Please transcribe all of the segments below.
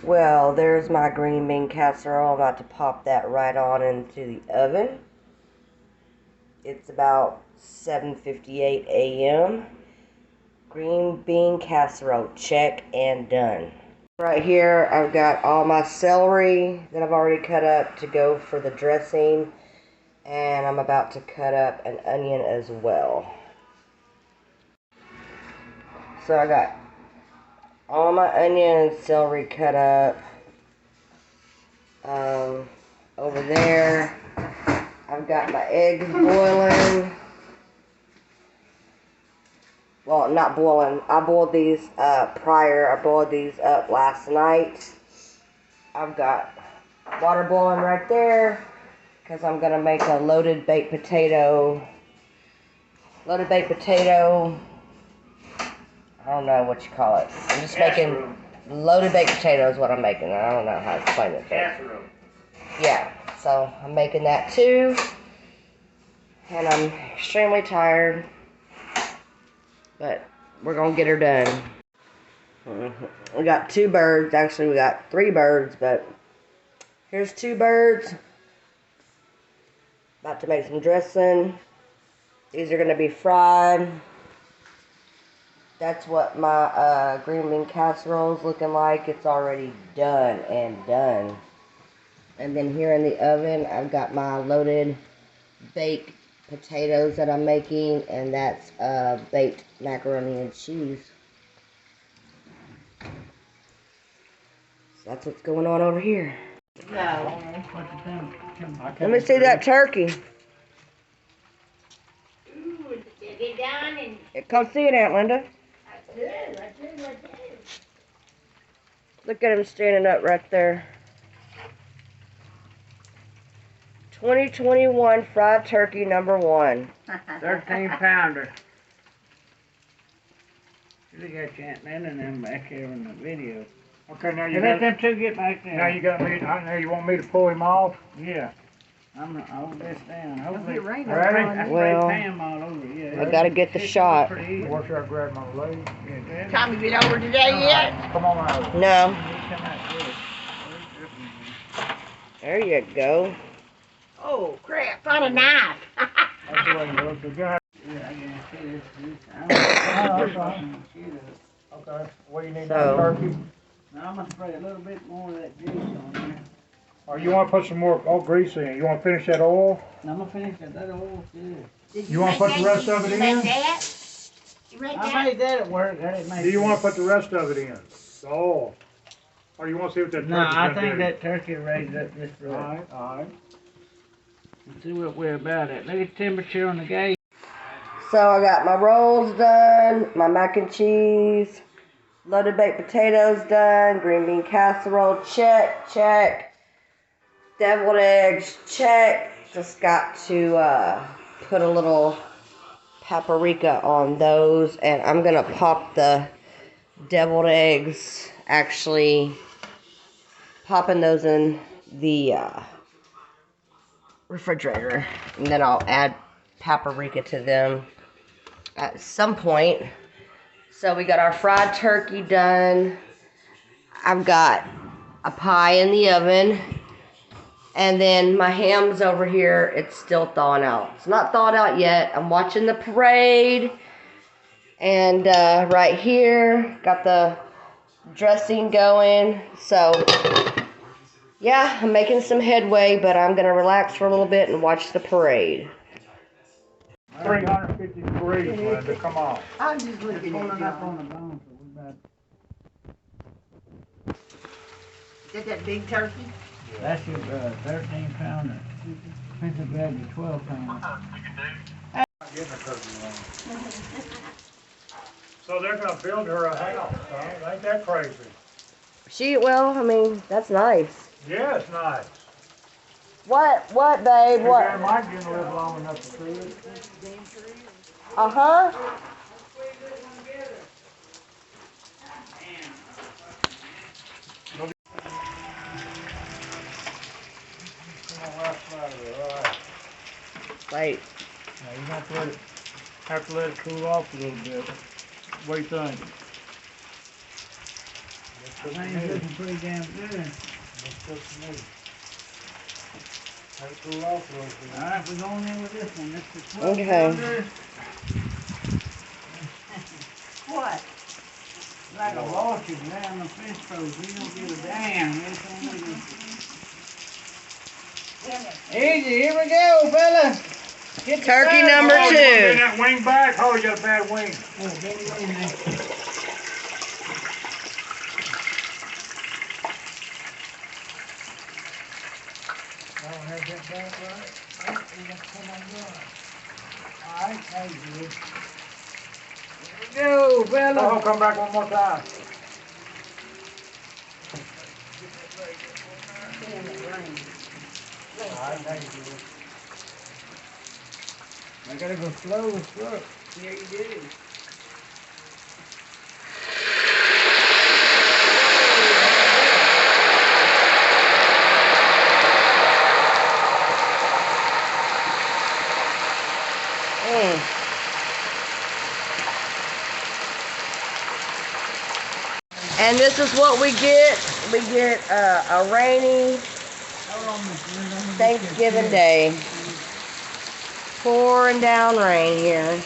Well, there's my green bean casserole. I'm about to pop that right on into the oven. It's about 7:58 a.m. Green bean casserole, check and done. Right here, I've got all my celery that I've already cut up to go for the dressing. And I'm about to cut up an onion as well. So I got all my onion and celery cut up. Over there, I've got my eggs boiling. Well, not boiling. I boiled these prior. I boiled these up last night. I've got water boiling right there because I'm going to make a loaded baked potato. I don't know what you call it. I'm just making loaded baked potatoes. What I'm making. I don't know how to explain it. Casserole. Yeah. So I'm making that too, and I'm extremely tired, but we're gonna get her done. We got 2 birds. Actually, we got 3 birds, but here's 2 birds. About to make some dressing. These are gonna be fried. That's what my green bean casserole is looking like. It's already done and done. And then here in the oven, I've got my loaded baked potatoes that I'm making, and that's baked macaroni and cheese. So that's what's going on over here. No. Let me see that turkey. Ooh, is it done? And Come see it, Aunt Linda. I did. Look at him standing up right there. 2021 fried turkey #1. 13-pounder. Look at you, Aunt Linda, and them back here in the video. Okay, now Hey, you let got, them two get back there. now you got me. Now you want me to pull him off? Yeah. I'm gonna hold this down. Hopefully, Ready? I Well, spray Pam all over. Yeah. I gotta get the shot. Pretty easy. Where should I grab my leg? Yeah, Tommy been over today yet? Come on out. No. Come out good. There you go. Oh, crap. Found a knife. That's the way it looks. Yeah, I can see this. Okay. What do you need? So- Turkey? Now I'm gonna spray a little bit more of that grease on there. Or you want to put some more grease in? You want to finish that oil? Now I'm gonna finish that. That oil's good. Did You wanna make put the that? rest of it You in? make that? You make I that? made that at work. I didn't make Do you it. want to put the rest of it in? The oil? Or you want to see what that turkey's No, I gonna think do? that turkey raised up just All right. right, all right. Let's see what we're about at. Look at the temperature on the gauge. So I got my rolls done, my mac and cheese, loaded baked potatoes done, green bean casserole, check. Deviled eggs, check. Just got to put a little paprika on those, and I'm gonna pop the deviled eggs, actually popping those in the refrigerator, and then I'll add paprika to them at some point. So we got our fried turkey done. I've got a pie in the oven, and then my ham's over here. It's still thawing out. It's not thawed out yet. I'm watching the parade, and right here got the dressing going. So yeah, I'm making some headway, but I'm gonna relax for a little bit and watch the parade. 350 degrees, Linda. Come on. I'm just looking Pulling at up you. on the bone, so we about. Is that big turkey? That's your 13-pounder. Think of that, your 12-pounder. Not getting a turkey leg. So they're gonna build her a house, huh? Ain't that crazy? Well, I mean, that's nice. Yeah, it's nice. What, babe, Your what? dad might didn't live long enough to see it. Uh-huh. Come on, last side of it, all right. Wait. Now you have to let it cool off a little bit. What do you think? Things looking pretty damn good. Looks good to me. Let it cool off a little bit. Alright, we're going in with this one. This is 12 Okay. pounder. What? Like a vulture around the fence post. We don't give a damn. Everything we do. Easy, here we go, fella. Get the Turkey size. number Oh, you wanna bend 2. that wing back? Oh, you got a bad wing. Oh, get it in there. I don't have that back right. Oh, you got to come on down. Alright, there you go. Here we go, fella. Oh, come back one more time. Alright, there you go. I gotta go slow as fuck. Yeah, you do. And this is what we get. We get a rainy Thanksgiving Day. Pouring down rain here.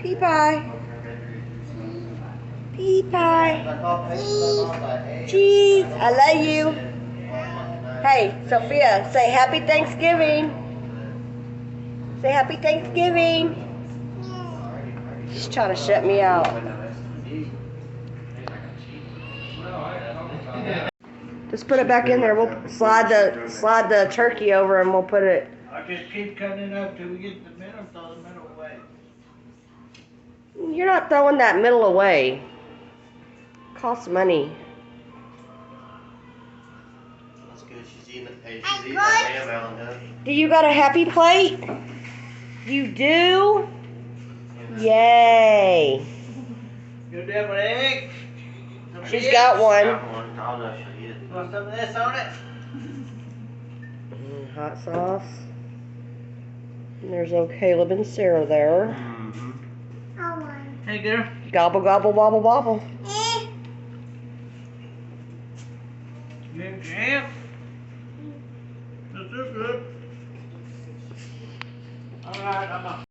Pea pie. Pea pie. Cheese. I love you. Hey, Sophia, say happy Thanksgiving. Say happy Thanksgiving. She's trying to shut me out. Just put it back in there. We'll slide the turkey over and we'll put it. I'll just keep cutting it up till we get to the middle, throw the middle away. You're not throwing that middle away. Costs money. That's good. She's eating that ham out, huh? Do you got a happy plate? You do? Yay. Good devil egg. She's got one. I'll know she'll eat it. Want some of this on it? Hot sauce. And there's old Caleb and Sarah there. Mm-hmm. Hey, girl. Gobble, gobble, wobble, wobble.